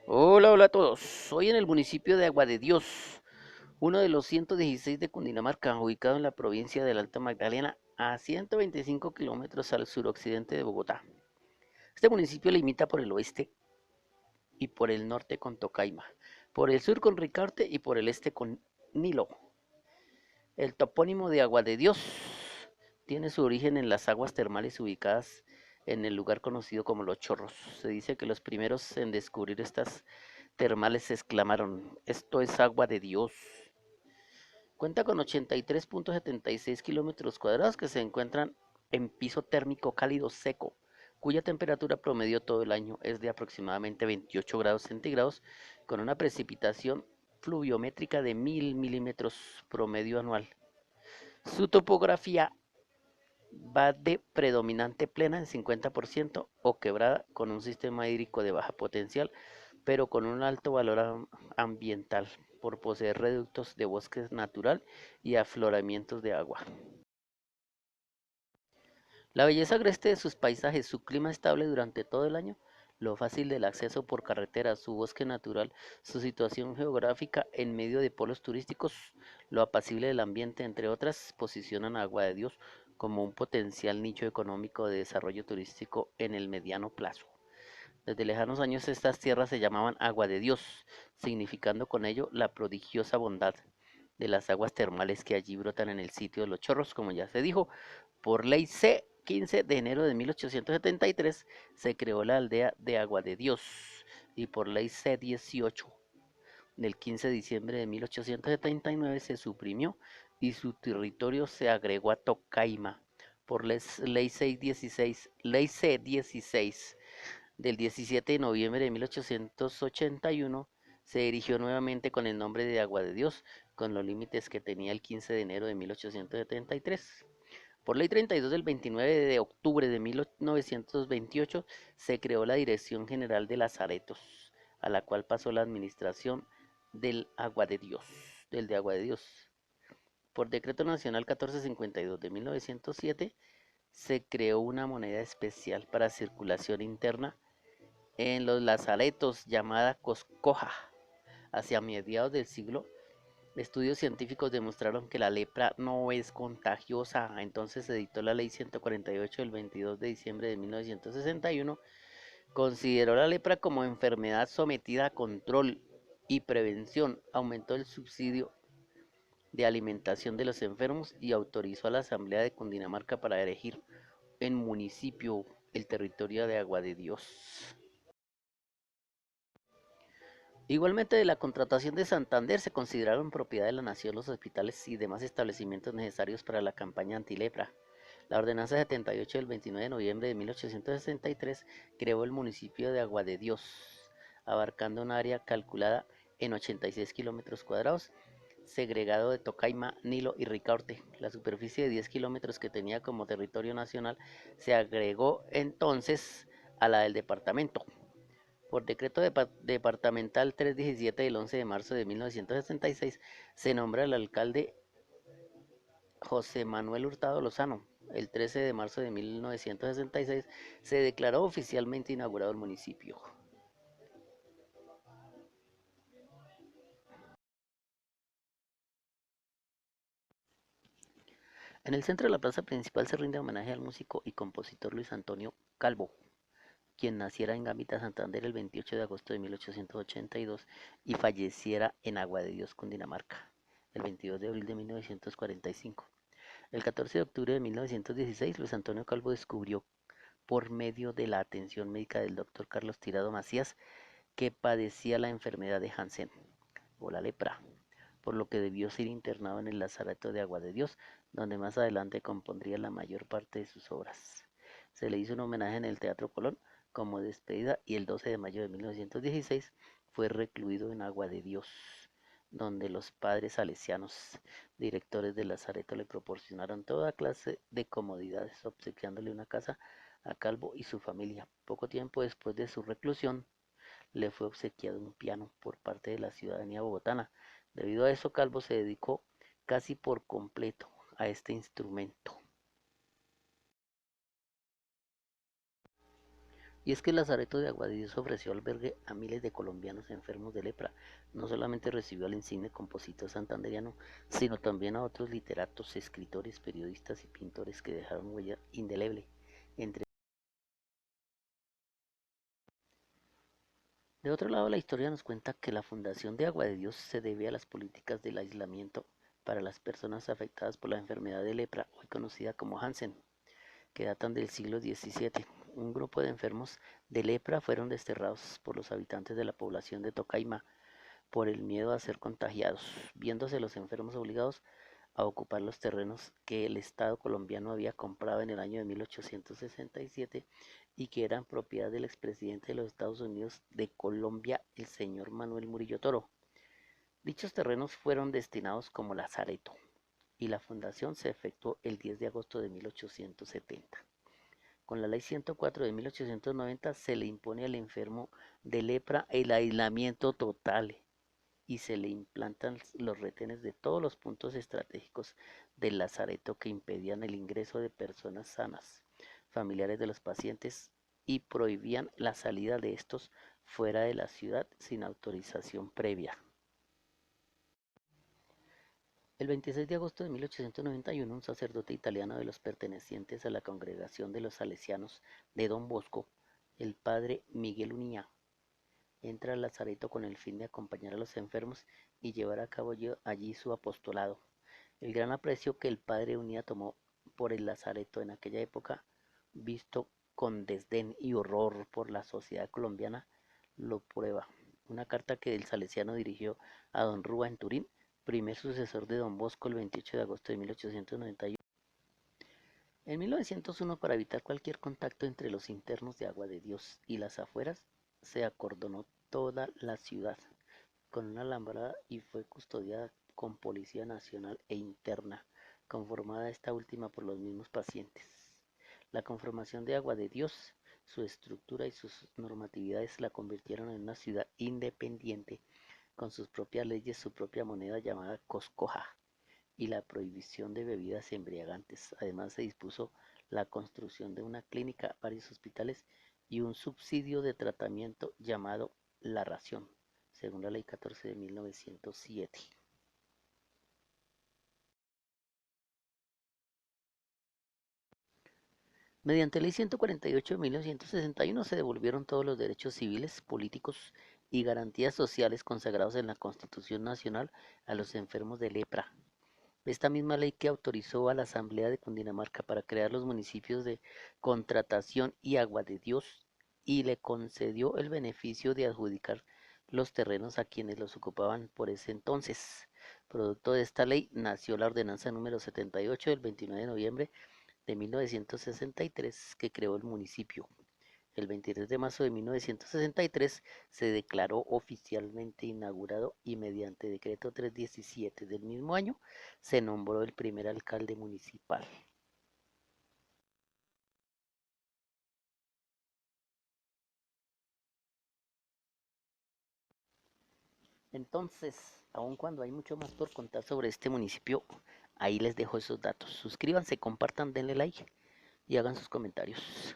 Hola, hola a todos. Soy en el municipio de Agua de Dios, uno de los 116 de Cundinamarca, ubicado en la provincia del Alto Magdalena, a 125 kilómetros al suroccidente de Bogotá. Este municipio limita por el oeste y por el norte con Tocaima, por el sur con Ricarte y por el este con Nilo. El topónimo de Agua de Dios tiene su origen en las aguas termales ubicadas en el lugar conocido como Los Chorros. Se dice que los primeros en descubrir estas termales exclamaron: "Esto es agua de Dios". Cuenta con 83.76 kilómetros cuadrados que se encuentran en piso térmico cálido seco, cuya temperatura promedio todo el año es de aproximadamente 28 grados centígrados, con una precipitación pluviométrica de 1000 milímetros promedio anual. Su topografía va de predominante plana en 50% o quebrada con un sistema hídrico de baja potencial, pero con un alto valor ambiental por poseer reductos de bosque natural y afloramientos de agua. La belleza agreste de sus paisajes, su clima estable durante todo el año, lo fácil del acceso por carretera, su bosque natural, su situación geográfica en medio de polos turísticos, lo apacible del ambiente, entre otras, posicionan a Agua de Dios como un potencial nicho económico de desarrollo turístico en el mediano plazo. Desde lejanos años estas tierras se llamaban Agua de Dios, significando con ello la prodigiosa bondad de las aguas termales que allí brotan en el sitio de los Chorros, como ya se dijo. Por ley C 15 de enero de 1873 se creó la aldea de Agua de Dios, y por ley C 18 del 15 de diciembre de 1879 se suprimió y su territorio se agregó a Tocaima. Por ley C 16 del 17 de noviembre de 1881 se erigió nuevamente con el nombre de Agua de Dios, con los límites que tenía el 15 de enero de 1873. Por ley 32 del 29 de octubre de 1928 se creó la Dirección General de Lazaretos, a la cual pasó la administración del Agua de Dios, del de Agua de Dios. Por Decreto Nacional 1452 de 1907 se creó una moneda especial para circulación interna en los lazaretos llamada Coscoja. Hacia mediados del siglo, estudios científicos demostraron que la lepra no es contagiosa. Entonces se dictó la ley 148 del 22 de diciembre de 1961. Consideró la lepra como enfermedad sometida a control y prevención, aumentó el subsidio de alimentación de los enfermos y autorizó a la Asamblea de Cundinamarca para elegir en municipio el territorio de Agua de Dios. Igualmente, de la contratación de Santander se consideraron propiedad de la nación los hospitales y demás establecimientos necesarios para la campaña antilepra. La ordenanza 78 del 29 de noviembre de 1863 creó el municipio de Agua de Dios, abarcando un área calculada en 86 kilómetros cuadrados, segregado de Tocaima, Nilo y Ricaurte. La superficie de 10 kilómetros que tenía como territorio nacional se agregó entonces a la del departamento. Por decreto departamental 317 del 11 de marzo de 1966, se nombra al alcalde José Manuel Hurtado Lozano. El 13 de marzo de 1966 se declaró oficialmente inaugurado el municipio. En el centro de la plaza principal se rinde homenaje al músico y compositor Luis Antonio Calvo, quien naciera en Gambita, Santander, el 28 de agosto de 1882 y falleciera en Agua de Dios, Cundinamarca, el 22 de abril de 1945. El 14 de octubre de 1916, Luis Antonio Calvo descubrió, por medio de la atención médica del doctor Carlos Tirado Macías, que padecía la enfermedad de Hansen o la lepra, por lo que debió ser internado en el Lazareto de Agua de Dios, donde más adelante compondría la mayor parte de sus obras. Se le hizo un homenaje en el Teatro Colón como despedida, y el 12 de mayo de 1916 fue recluido en Agua de Dios, donde los padres salesianos, directores del Lazareto, le proporcionaron toda clase de comodidades, obsequiándole una casa a Calvo y su familia. Poco tiempo después de su reclusión, le fue obsequiado un piano por parte de la ciudadanía bogotana. Debido a eso, Calvo se dedicó casi por completo a este instrumento. Y es que el Lazareto de Agua de Dios ofreció albergue a miles de colombianos enfermos de lepra. No solamente recibió al insigne compositor santanderiano, sino también a otros literatos, escritores, periodistas y pintores que dejaron huella indeleble. Entre De otro lado, la historia nos cuenta que la fundación de Agua de Dios se debe a las políticas del aislamiento para las personas afectadas por la enfermedad de lepra, hoy conocida como Hansen, que datan del siglo XVII. Un grupo de enfermos de lepra fueron desterrados por los habitantes de la población de Tocaima por el miedo a ser contagiados, viéndose los enfermos obligados a ocupar los terrenos que el Estado colombiano había comprado en el año de 1867 y que eran propiedad del expresidente de los Estados Unidos de Colombia, el señor Manuel Murillo Toro. Dichos terrenos fueron destinados como lazareto y la fundación se efectuó el 10 de agosto de 1870. Con la ley 104 de 1890 se le impone al enfermo de lepra el aislamiento total y se le implantan los retenes de todos los puntos estratégicos del lazareto que impedían el ingreso de personas sanas, familiares de los pacientes, y prohibían la salida de estos fuera de la ciudad sin autorización previa. El 26 de agosto de 1891, un sacerdote italiano de los pertenecientes a la congregación de los salesianos de Don Bosco, el padre Miguel Uña, entra al lazareto con el fin de acompañar a los enfermos y llevar a cabo allí su apostolado. El gran aprecio que el padre Unía tomó por el lazareto en aquella época, visto con desdén y horror por la sociedad colombiana, lo prueba. Una carta que el salesiano dirigió a don Rúa en Turín, primer sucesor de don Bosco, el 28 de agosto de 1891. En 1901, para evitar cualquier contacto entre los internos de Agua de Dios y las afueras, se acordonó toda la ciudad con una alambrada y fue custodiada con Policía Nacional e Interna, conformada esta última por los mismos pacientes. La conformación de Agua de Dios, su estructura y sus normatividades la convirtieron en una ciudad independiente, con sus propias leyes, su propia moneda llamada coscoja y la prohibición de bebidas embriagantes. Además se dispuso la construcción de una clínica, varios hospitales y un subsidio de tratamiento llamado la ración, según la ley 14 de 1907. Mediante ley 148 de 1961 se devolvieron todos los derechos civiles, políticos y garantías sociales consagrados en la Constitución Nacional a los enfermos de lepra. Esta misma ley que autorizó a la Asamblea de Cundinamarca para crear los municipios de Contratación y Agua de Dios y le concedió el beneficio de adjudicar los terrenos a quienes los ocupaban por ese entonces. Producto de esta ley nació la ordenanza número 78 del 29 de noviembre de 1963 que creó el municipio. El 23 de marzo de 1963 se declaró oficialmente inaugurado y mediante decreto 317 del mismo año se nombró el primer alcalde municipal. Entonces, aun cuando hay mucho más por contar sobre este municipio, ahí les dejo esos datos. Suscríbanse, compartan, denle like y hagan sus comentarios.